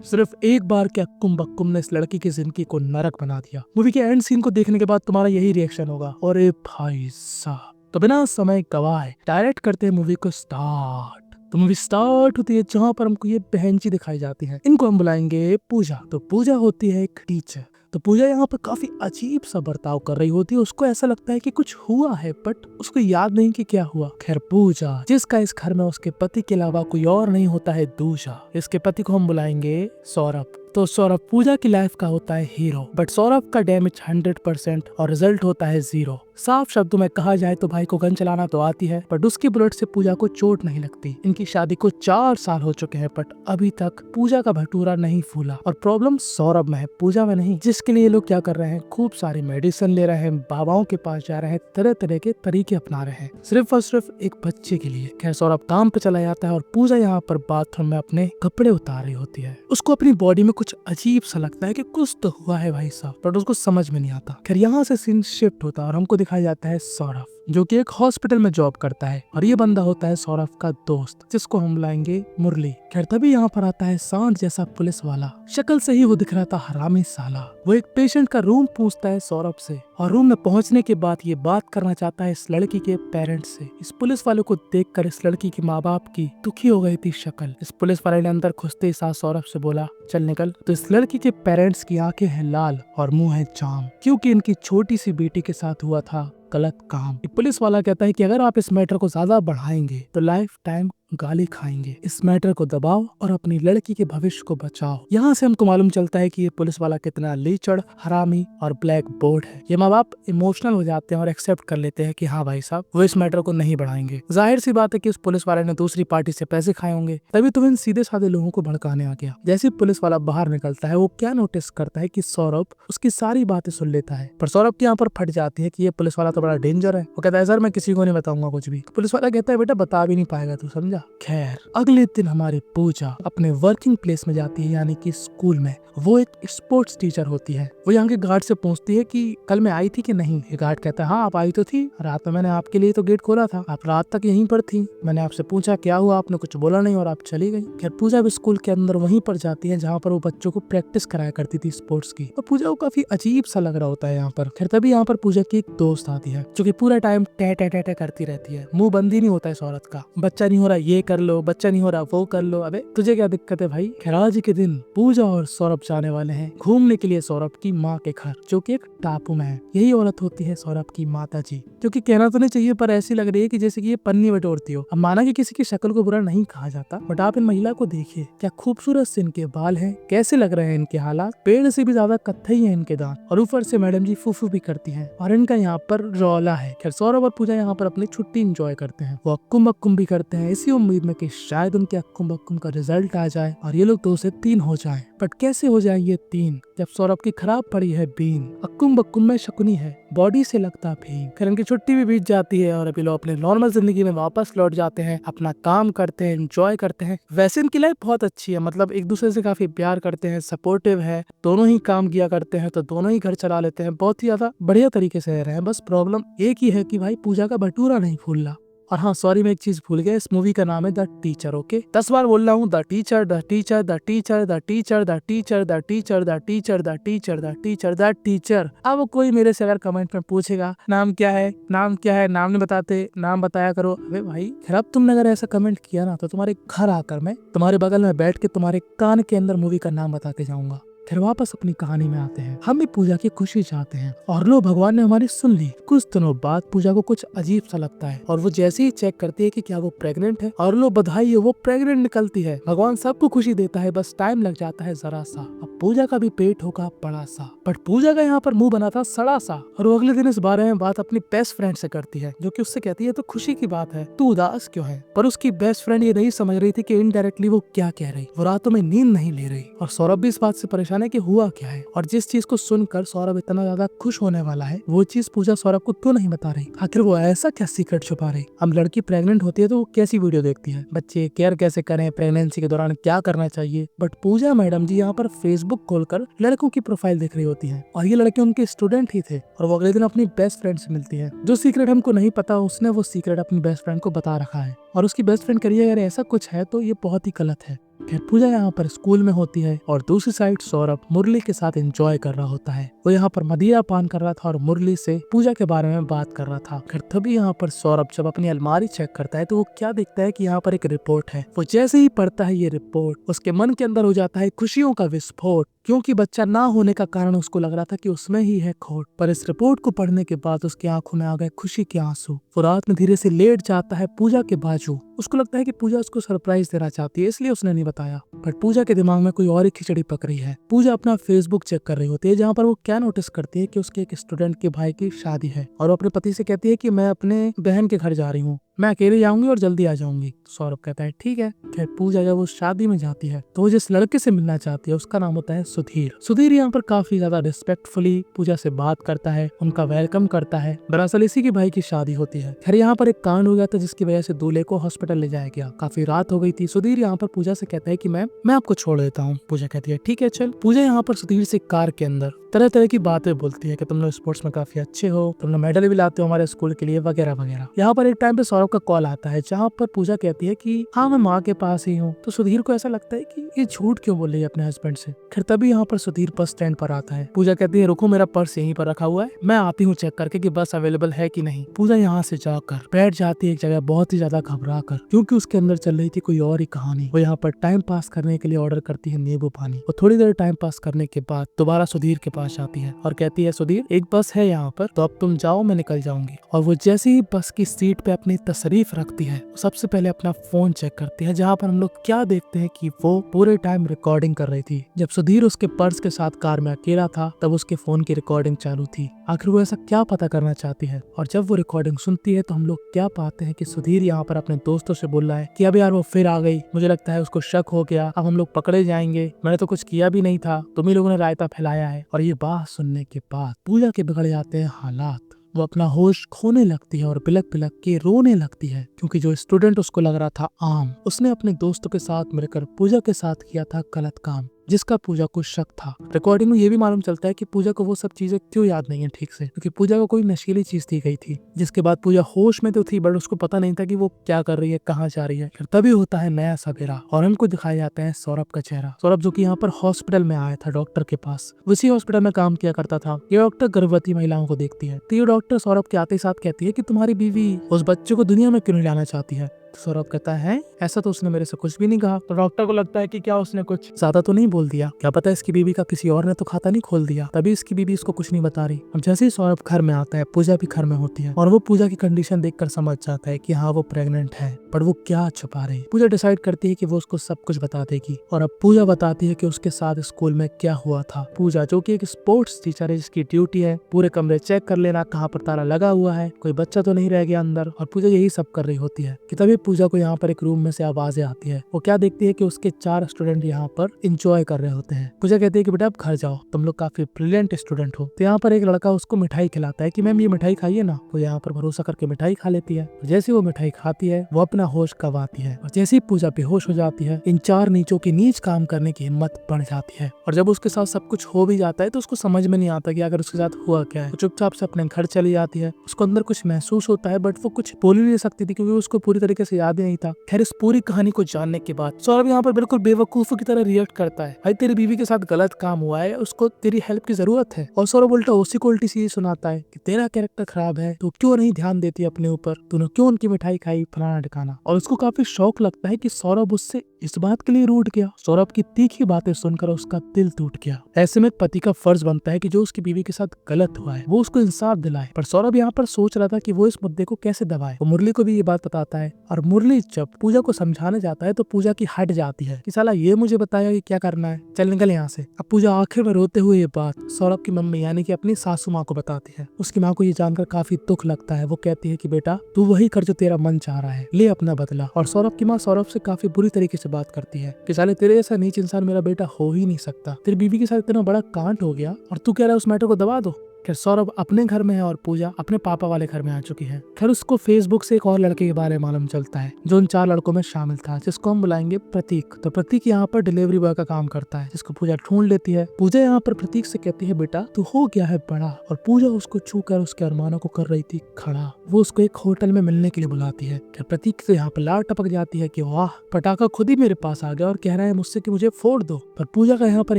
सिर्फ एक बार क्या अक्कुम बक्कुम ने इस लड़की की जिंदगी को नरक बना दिया। मूवी के एंड सीन को देखने के बाद तुम्हारा यही रिएक्शन होगा, और भाई साहब। तो बिना समय गवाए डायरेक्ट करते हैं मूवी को स्टार्ट। तो मूवी स्टार्ट होती है जहाँ पर हमको ये बहनची दिखाई जाती है। इनको हम बुलाएंगे पूजा। तो पूजा होती है एक टीचर। तो पूजा यहाँ पर काफी अजीब सा बर्ताव कर रही होती है। उसको ऐसा लगता है कि कुछ हुआ है, बट उसको याद नहीं कि क्या हुआ। खैर पूजा, जिसका इस घर में उसके पति के अलावा कोई और नहीं होता है दूजा। इसके पति को हम बुलाएंगे सौरभ। तो सौरभ पूजा की लाइफ का होता है हीरो, बट सौरभ का डैमेज 100% और रिजल्ट होता है 0। साफ शब्दों में कहा जाए तो भाई को गन चलाना तो आती है, बट उसकी बुलेट से पूजा को चोट नहीं लगती। इनकी शादी को 4 साल हो चुके हैं, बट अभी तक पूजा का भटूरा नहीं फूला। और प्रॉब्लम सौरभ में है, पूजा में नहीं। जिसके लिए लोग क्या कर रहे हैं, खूब सारी मेडिसिन ले रहे हैं, बाबाओं के पास जा रहे हैं, तरह तरह के तरीके अपना रहे हैं, सिर्फ और सिर्फ एक बच्चे के लिए। खैर सौरभ काम पे चला जाता है और पूजा यहाँ पर बाथरूम में अपने कपड़े उतार रही होती है। उसको अपनी बॉडी में कुछ अजीब सा लगता है कि कुछ तो हुआ है भाई साहब, बट उसको समझ में नहीं आता। खैर यहाँ से सीन शिफ्ट होता है और हमको दिखाया जाता है सौरभ, जो कि एक हॉस्पिटल में जॉब करता है। और ये बंदा होता है सौरभ का दोस्त, जिसको हम बुलाएंगे मुरली। खैर तभी यहाँ पर आता है सांड जैसा पुलिस वाला। शक्ल से ही वो दिख रहा था हरामी साला। वो एक पेशेंट का रूम पूछता है सौरभ से, और रूम में पहुंचने के बाद ये बात करना चाहता है इस लड़की के पेरेंट्स से। इस पुलिस वाले को देखकर इस लड़की के माँ बाप की दुखी हो गई थी शक्ल। इस पुलिस वाले ने अंदर घुसते ही साथ सौरभ से बोला, चल निकल। तो इस लड़की के पेरेंट्स की आंखें हैं लाल और मुंह है जाम, क्योंकि इनकी छोटी सी बेटी के साथ हुआ था गलत काम। एक पुलिस वाला कहता है कि अगर आप इस मैटर को ज्यादा बढ़ाएंगे तो लाइफ टाइम गाली खाएंगे। इस मैटर को दबाओ और अपनी लड़की के भविष्य को बचाओ। यहाँ से हमको मालूम चलता है कि ये पुलिस वाला कितना लीचड़, हरामी और ब्लैक बोर्ड है। ये माँ बाप इमोशनल हो जाते हैं और एक्सेप्ट कर लेते हैं कि हाँ भाई साहब वो इस मैटर को नहीं बढ़ाएंगे। जाहिर सी बात है कि उस पुलिस वाले ने दूसरी पार्टी से पैसे खाए होंगे, तभी तो इन सीधे साधे लोगों को भड़काने आ गया। जैसे पुलिस वाला बाहर निकलता है, वो क्या नोटिस करता है कि सौरभ उसकी सारी बातें सुन लेता है। पर सौरभ की यहाँ पर फट जाती है कि ये पुलिस वाला तो बड़ा डेंजर है। वो कहता है सर मैं किसी को नहीं बताऊंगा कुछ भी। पुलिस वाला कहता है बेटा बता भी नहीं पाएगा तू, समझा। खैर अगले दिन हमारी पूजा अपने वर्किंग प्लेस में जाती है, यानी कि स्कूल में। वो एक स्पोर्ट्स टीचर होती है। वो यहाँ के गार्ड से पूछती है कि कल मैं आई थी कि नहीं। ये गार्ड कहता है हाँ आप आई तो थी, रात में मैंने आपके लिए तो गेट खोला था, आप रात तक यहीं पर थी। मैंने आपसे पूछा क्या हुआ, आपने कुछ बोला नहीं और आप चली गई। खैर पूजा भी स्कूल के अंदर वहीं पर जाती है जहाँ पर वो बच्चों को प्रैक्टिस कराया करती थी स्पोर्ट्स की। और पूजा को काफी अजीब सा लग रहा होता है यहाँ पर। खैर तभी यहाँ पर पूजा की एक दोस्त आती है जो कि पूरा टाइम टे टे टे टे करती रहती है। मुंह बंद ही नहीं होता है इस औरत का। बच्चा नहीं हो रहा ये कर लो, बच्चा नहीं हो रहा वो कर लो। अबे तुझे क्या दिक्कत है भाई। खैर आज के दिन पूजा और सौरभ जाने वाले हैं घूमने के लिए सौरभ की माँ के घर, जो कि एक टापू में है। यही औरत होती है सौरभ की माता जी, जो कि कहना तो नहीं चाहिए पर ऐसी लग रही है कि जैसे कि ये पन्नी बटोरती हो। अब माना कि किसी की शक्ल को बुरा नहीं कहा जाता, बट आप इन महिला को देखिए, क्या खूबसूरत से इनके बाल हैं, कैसे लग रहे हैं इनके हालात, पेड़ से भी ज्यादा कत्थई है इनके दांत, और ऊपर से मैडम जी फूफू भी करती हैं और इनका यहाँ पर रौला है। खैर सौरभ और पूजा यहाँ पर अपनी छुट्टी एंजॉय करते हैं। वो अक्कुम बक्कुम भी करते हैं, इसी उम्मीद में कि शायद उनके अक्कुम बक्कुम का रिजल्ट आ जाए और ये लोग 2 से 3 हो जाएं। बट कैसे हो जाए ये 3 जब सौरभ की खराब पड़ी है बीन। अक्कुम बक्कुम में शकुनी है, बॉडी से लगता भीम। फिर इनकी छुट्टी भी बीत जाती है और अभी लोग अपने नॉर्मल जिंदगी में वापस लौट जाते हैं, अपना काम करते हैं, एंजॉय करते हैं। वैसे इनकी लाइफ बहुत अच्छी है, मतलब एक दूसरे से काफी प्यार करते हैं, सपोर्टिव है, दोनों ही काम किया करते हैं तो दोनों ही घर चला लेते हैं, बहुत ही ज्यादा बढ़िया तरीके से रह रहे हैं। बस प्रॉब्लम एक ही है कि भाई पूजा का भटूरा नहीं फूल रहा। और हाँ सॉरी मैं एक चीज भूल गया, इस मूवी का नाम है द टीचर। ओके 10 बार बोल रहा हूँ, the teacher the teacher the teacher the teacher the teacher the teacher the teacher the teacher the teacher the teacher. अब कोई मेरे से अगर कमेंट में पूछेगा नाम क्या है, नाम क्या है, नाम नहीं बताते, नाम बताया करो। अबे भाई खैर अब तुमने अगर ऐसा कमेंट किया ना तो तुम्हारे घर आकर मैं तुम्हारे बगल में बैठ के तुम्हारे कान के अंदर मूवी का नाम बता के जाऊंगा। फिर वापस अपनी कहानी में आते हैं। हम भी पूजा की खुशी चाहते हैं और लो भगवान ने हमारी सुन ली। कुछ दिनों बाद पूजा को कुछ अजीब सा लगता है और वो जैसे ही चेक करती है कि क्या वो प्रेग्नेंट है, और लो बधाई है वो प्रेग्नेंट निकलती है। भगवान सबको खुशी देता है, बस टाइम लग जाता है जरा सा। अब पूजा का भी पेट होगा बड़ा सा, बट पूजा का यहाँ पर मुंह बना था सड़ा सा। और वो अगले दिन इस बारे में बात अपनी बेस्ट फ्रेंड से करती है, जो कि उससे कहती है तो खुशी की बात है, तू उदास क्यों है। पर उसकी बेस्ट फ्रेंड ये नहीं समझ रही थी कि इनडायरेक्टली वो क्या कह रही। वो रातों में नींद नहीं ले रही और सौरभ भी इस बात से परेशान है कि हुआ क्या है। और जिस चीज को सुनकर सौरभ इतना ज्यादा खुश होने वाला है, वो चीज पूजा सौरभ को क्यों नहीं बता रही। आखिर वो ऐसा क्या सीक्रेट छुपा रही। अब लड़की प्रेग्नेंट होती है तो वो कैसी वीडियो देखती है, बच्चे केयर कैसे करें, प्रेगनेंसी के दौरान क्या करना चाहिए। बट पूजा मैडम जी यहाँ पर फेसबुक खोलकर लड़कों की प्रोफाइल देख रही होती है और ये लड़के उनके स्टूडेंट ही थे। और वो अगले दिन अपनी बेस्ट फ्रेंड से मिलती है। जो सीक्रेट हमको नहीं पता उसने वो सीक्रेट अपनी बेस्ट फ्रेंड को बता रखा है। और उसकी बेस्ट फ्रेंड करिए अगर ऐसा कुछ है तो ये बहुत ही गलत है। खैर पूजा यहाँ पर स्कूल में होती है और दूसरी साइड सौरभ मुरली के साथ एंजॉय कर रहा होता है। वो यहाँ पर मदिरा पान कर रहा था और मुरली से पूजा के बारे में बात कर रहा था। खैर तभी यहाँ पर सौरभ जब अपनी अलमारी चेक करता है तो वो क्या देखता है कि यहाँ पर एक रिपोर्ट है। वो जैसे ही पढ़ता है ये रिपोर्ट उसके मन के अंदर हो जाता है खुशियों का विस्फोट, क्योंकि बच्चा ना होने का कारण उसको लग रहा था कि उसमें ही है खोट। पर इस रिपोर्ट को पढ़ने के बाद उसकी आंखों में आ गए खुशी के आंसू। वो रात में धीरे से लेट जाता है पूजा के बाजू। उसको लगता है कि पूजा उसको सरप्राइज देना चाहती है, इसलिए उसने नहीं बताया। पर पूजा के दिमाग में कोई और ही खिचड़ी पक रही है। पूजा अपना फेसबुक चेक कर रही होती है, जहाँ पर वो क्या नोटिस करती है कि उसके एक स्टूडेंट के भाई की शादी है और वो अपने पति से कहती है कि मैं अपने बहन के घर जा रही हूँ, मैं अकेले जाऊंगी और जल्दी आ जाऊंगी। सौरभ कहता है ठीक है। खैर पूजा जब वो शादी में जाती है तो वो जिस लड़के से मिलना चाहती है उसका नाम होता है सुधीर। सुधीर यहाँ पर काफी ज्यादा रिस्पेक्टफुली पूजा से बात करता है, उनका वेलकम करता है। दरअसल इसी की भाई की शादी होती है। खैर यहाँ पर एक कांड हो गया था जिसकी वजह से दूल्हे को हॉस्पिटल ले जाया गया। काफी रात हो गई थी। सुधीर यहाँ पर पूजा से कहता है कि मैं आपको छोड़ देता हूँ। पूजा कहती है ठीक है चल। पूजा यहाँ पर सुधीर से कार के अंदर तरह तरह की बातें बोलती है कि तुम लोग स्पोर्ट्स में काफी अच्छे हो, तुम लोग मेडल भी लाते हो हमारे स्कूल के लिए, वगैरह वगैरह। यहाँ पर एक टाइम पे सौरभ का कॉल आता है जहाँ पर पूजा कहती है कि हाँ मैं माँ के पास ही हूँ। तो सुधीर को ऐसा लगता है कि ये झूठ क्यों बोल रही है अपने हस्बैंड से। फिर तभी यहाँ पर सुधीर बस स्टैंड पर आता है। पूजा कहती है रुको मेरा पर्स यहीं पर रखा हुआ है, मैं आती हूँ चेक करके कि बस अवेलेबल है कि नहीं। पूजा यहाँ से जाकर बैठ जाती है एक जगह बहुत ही ज्यादा घबरा कर, क्योंकि उसके अंदर चल रही थी कोई और ही कहानी। वो यहाँ पर टाइम पास करने के लिए ऑर्डर करती है नींबू पानी। वो थोड़ी देर टाइम पास करने के बाद दोबारा सुधीर के पास आती है और कहती है सुधीर एक बस है यहाँ पर, तो अब तुम जाओ मैं निकल जाऊंगी। और वो जैसे ही बस की सीट पे अपनी तशरीफ रखती है सबसे पहले अपना फोन चेक करती है, जहाँ पर हम लोग क्या देखते हैं कि वो पूरे टाइम रिकॉर्डिंग कर रही थी। जब सुधीर उसके पर्स के साथ कार में अकेला था तब उसके फोन की रिकॉर्डिंग चालू थी। आखिर वो ऐसा क्या पता करना चाहती है। और जब वो रिकॉर्डिंग सुनती है तो हम लोग क्या पाते हैं कि सुधीर यहाँ पर अपने दोस्तों से बोल रहा है कि अब यार वो फिर आ गई, मुझे लगता है उसको शक हो गया, अब हम लोग पकड़े जाएंगे, मैंने तो कुछ किया भी नहीं था, तुम ही लोगों ने रायता फैलाया है। और ये बात सुनने के बाद पूजा के बिगड़ जाते हैं हालात। वो अपना होश खोने लगती है और बिलक बिलक के रोने लगती है, क्योंकि जो स्टूडेंट उसको लग रहा था आम, उसने अपने दोस्तों के साथ मिलकर पूजा के साथ किया था गलत काम, जिसका पूजा को शक था। रिकॉर्डिंग में ये भी मालूम चलता है कि पूजा को वो सब चीजें क्यों याद नहीं है ठीक से, क्योंकि पूजा को कोई नशीली चीज दी गई थी, जिसके बाद पूजा होश में तो थी बट उसको पता नहीं था कि वो क्या कर रही है, कहाँ जा रही है। फिर तभी होता है नया सवेरा और हमको दिखाया जाता है सौरभ का चेहरा। सौरभ जो कि यहाँ पर हॉस्पिटल में आया था डॉक्टर के पास, उसी हॉस्पिटल में काम किया करता था। ये डॉक्टर गर्भवती महिलाओं को देखती है। तो ये डॉक्टर सौरभ के आते साथ कहती है कि तुम्हारी बीवी उस बच्चे को दुनिया में क्यों नहीं लाना चाहती है। तो सौरभ कहता है ऐसा तो उसने मेरे से कुछ भी नहीं कहा। तो डॉक्टर को लगता है कि क्या उसने कुछ ज्यादा तो नहीं बोल दिया, क्या पता इसकी बीवी का किसी और ने तो खाता नहीं खोल दिया, तभी इसकी बीवी इसको कुछ नहीं बता रही। अब जैसे ही सौरभ घर में आता है पूजा भी घर में होती है और वो पूजा की कंडीशन देखकर समझ जाता है कि हाँ वो प्रेग्नेंट है, पर वो क्या छुपा रही। पूजा डिसाइड करती है कि वो उसको सब कुछ बता देगी। और अब पूजा बताती है कि उसके साथ स्कूल में क्या हुआ था। पूजा जो कि एक स्पोर्ट्स टीचर है जिसकी ड्यूटी है पूरे कमरे चेक कर लेना, कहाँ पर ताला लगा हुआ है, कोई बच्चा तो नहीं रह गया अंदर, और पूजा यही सब कर रही होती है कि तभी पूजा को यहाँ पर एक रूम में से आवाजें आती है। वो क्या देखती है कि उसके 4 स्टूडेंट यहाँ पर इंजॉय कर रहे होते हैं। पूजा कहती है कि बेटा अब घर जाओ, तुम लोग काफी ब्रिलियंट स्टूडेंट हो। तो यहाँ पर एक लड़का उसको मिठाई खिलाता है कि मैम ये मिठाई खाइए ना। वो यहाँ पर भरोसा करके मिठाई खा लेती है। जैसे वो मिठाई खाती है वो अपना होश गंवाती है और जैसे ही पूजा बेहोश हो जाती है इन 4 नीचों की नीच काम करने की हिम्मत बढ़ जाती है। और जब उसके साथ सब कुछ हो भी जाता है तो उसको समझ में नहीं आता कि अगर उसके साथ हुआ क्या है। वो चुपचाप से अपने घर चली जाती है। उसको अंदर कुछ महसूस होता है बट वो कुछ बोल ही नहीं सकती थी क्योंकि उसको पूरी तरीके से याद ही नहीं था। खैर इस पूरी कहानी को जानने के बाद सौरभ यहाँ पर बिल्कुल बेवकूफों की तरह रिएक्ट करता है। भाई तेरी बीवी के साथ गलत काम हुआ है, उसको तेरी हेल्प की जरूरत है। और सौरभ उल्टा उसी को उल्टी सीधी सुनाता है कि तेरा कैरेक्टर खराब है, तू क्यों नहीं ध्यान देती अपने ऊपर, तूने क्यों उनकी मिठाई खाई, फलाना ठिकाना। और उसको काफी शौक लगता है कि सौरभ उससे इस बात के लिए रूठ गया। सौरभ की तीखी बातें सुनकर उसका दिल टूट गया। ऐसे में पति का फर्ज बनता है कि जो उसकी बीवी के साथ गलत हुआ है वो उसको इंसाफ दिलाए। पर सौरभ यहाँ पर सोच रहा था कि वो इस मुद्दे को कैसे दबाए। वो मुरली को भी ये बात बताता है और मुरली जब पूजा को समझाने जाता है तो पूजा की हट जाती है कि साला ये मुझे बताया कि क्या करना है, चल निकल यहाँ से। अब पूजा आखिर में रोते हुए ये बात सौरभ की मम्मी यानी कि अपनी सासू माँ को बताती है। उसकी माँ को ये जानकर काफी दुख लगता है। वो कहती है कि बेटा तू वही कर जो तेरा मन चाह रहा है, ले अपना बदला। और सौरभ की माँ सौरभ से काफी बुरी तरीके से बात करती है कि साले तेरे जैसा नीच इंसान मेरा बेटा हो ही नहीं सकता, तेरी बीवी के साथ इतना बड़ा कांड हो गया और तू कह रहा है उस मैटर को दबा दो। खैर सौरभ अपने घर में है और पूजा अपने पापा वाले घर में आ चुकी है। खैर उसको फेसबुक से एक और लड़के के बारे में मालूम चलता है जो उन 4 लड़कों में शामिल था, जिसको हम बुलाएंगे प्रतीक। तो प्रतीक यहाँ पर डिलीवरी बॉय का काम करता है, जिसको पूजा ढूंढ लेती है। पूजा यहाँ पर प्रतीक से कहती है बेटा तू हो गया है बड़ा, और पूजा उसको छू कर उसके अरमानों को कर रही थी खड़ा। वो उसको एक होटल में मिलने के लिए बुलाती है। खैर प्रतीक से यहाँ पर लार टपक जाती है कि वाह पटाखा खुद ही मेरे पास आ गया और कह रहा है मुझसे कि मुझे फोड़ दो। पर पूजा का यहाँ पर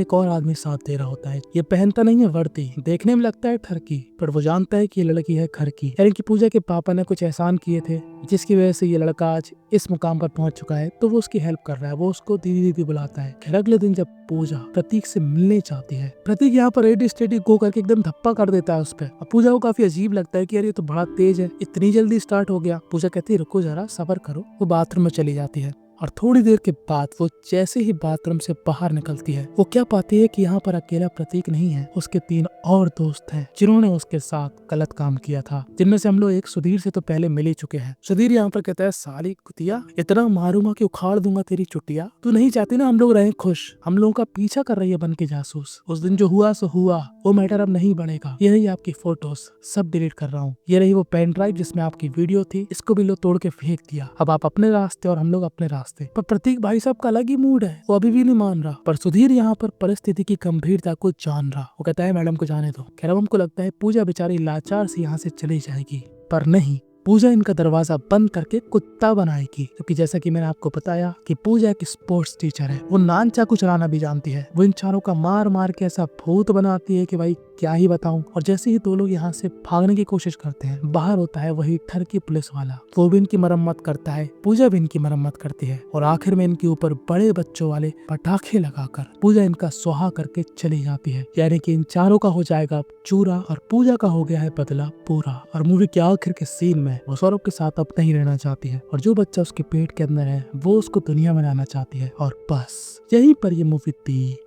एक और आदमी साथ दे रहा होता है। ये पहनता नहीं है वर्दी, देखने में लगता है ठरकी, पर वो जानता है कि ये लड़की है घर की, यानी कि पूजा के पापा ने कुछ एहसान किए थे जिसकी वजह से ये लड़का आज इस मुकाम पर पहुंच चुका है। तो वो उसकी हेल्प कर रहा है, वो उसको दीदी दीदी बुलाता है। खैर अगले दिन जब पूजा प्रतीक से मिलने चाहती है, प्रतीक यहाँ पर रेडी स्टेडी गो करके एकदम धप्पा कर देता है उस पर। अब पूजा को काफी अजीब लगता है कि यार ये तो बड़ा तेज है, इतनी जल्दी स्टार्ट हो गया। पूजा कहती है रुको जरा सब्र करो। वो बाथरूम में चली जाती है और थोड़ी देर के बाद वो जैसे ही बाथरूम से बाहर निकलती है वो क्या पाती है कि यहाँ पर अकेला प्रतीक नहीं है, उसके 3 और दोस्त हैं जिन्होंने उसके साथ गलत काम किया था, जिनमें से हम लोग एक सुधीर से तो पहले मिल ही चुके हैं। सुधीर यहाँ पर कहता है साली कुतिया इतना मारूंगा कि उखाड़ दूंगा तेरी चुटिया, तू नहीं चाहती ना हम लोग रहे खुश, हम लोगों का पीछा कर रही है बन के जासूस। उस दिन जो हुआ सो हुआ, वो मैटर अब नहीं बढ़ेगा। ये रही आपकी फोटोज सब डिलीट कर रहा हूँ, ये रही वो पेन ड्राइव जिसमें आपकी वीडियो थी, इसको भी लो तोड़ के फेंक दिया। अब आप अपने रास्ते और हम लोग अपने रास्ते। पर प्रतीक भाई साहब का अलग ही मूड है, वो अभी भी नहीं मान रहा। पर सुधीर यहाँ पर परिस्थिति की गंभीरता को जान रहा, वो कहता है मैडम को जाने दो। खैर हमको लगता है पूजा बेचारी लाचार से यहाँ से चली जाएगी, पर नहीं, पूजा इनका दरवाजा बंद करके कुत्ता बनाएगी। क्योंकि जैसा कि मैंने आपको बताया कि पूजा एक स्पोर्ट्स टीचर है, वो नान चाकू चलाना भी जानती है। वो इन चारों का मार मार के ऐसा भूत बनाती है कि भाई क्या ही बताऊं। और जैसे ही 2 लोग यहाँ से भागने की कोशिश करते हैं, बाहर होता है वही ठरकी पुलिस वाला, वो भी इनकी मरम्मत करता है, पूजा भी इनकी मरम्मत करती है और आखिर में इनके ऊपर बड़े बच्चों वाले पटाखे लगाकर पूजा इनका सुहा करके चली जाती है। यानी कि इन चारों का हो जाएगा चूरा और पूजा का हो गया है बदला पूरा। और मूवी के आखिर के सीन में वो सौरभ के साथ अब नहीं रहना चाहती है और जो बच्चा उसके पेट के अंदर है वो उसको दुनिया में लाना चाहती है। और बस यहीं पर ये मूवी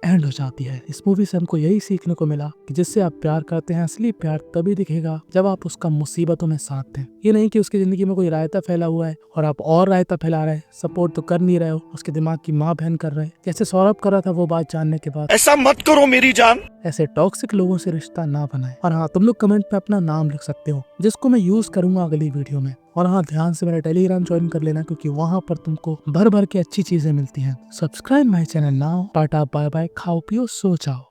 एंड हो जाती है। इस मूवी से हमको यही सीखने को मिला कि जिससे आप प्यार करते हैं असली प्यार तभी दिखेगा जब आप उसका मुसीबतों में साथ दें। ये नहीं कि उसकी जिंदगी में कोई रायता फैला हुआ है और आप और रायता फैला रहे, सपोर्ट तो कर नहीं रहे हो, उसके दिमाग की माँ बहन कर रहे हैं जैसे सौरभ कर रहा था। वो बात जानने के बाद ऐसा मत करो मेरी जान, ऐसे टॉक्सिक लोगों से रिश्ता ना बनाए। और हाँ तुम लोग कमेंट पे अपना नाम लिख सकते हो जिसको मैं यूज करूंगा अगली वीडियो में। और हाँ ध्यान से मेरा टेलीग्राम ज्वाइन कर लेना क्योंकि वहाँ पर तुमको भर भर के अच्छी चीजें मिलती हैं। Subscribe my channel now. Tata bye bye, खाओ पियो सो जाओ।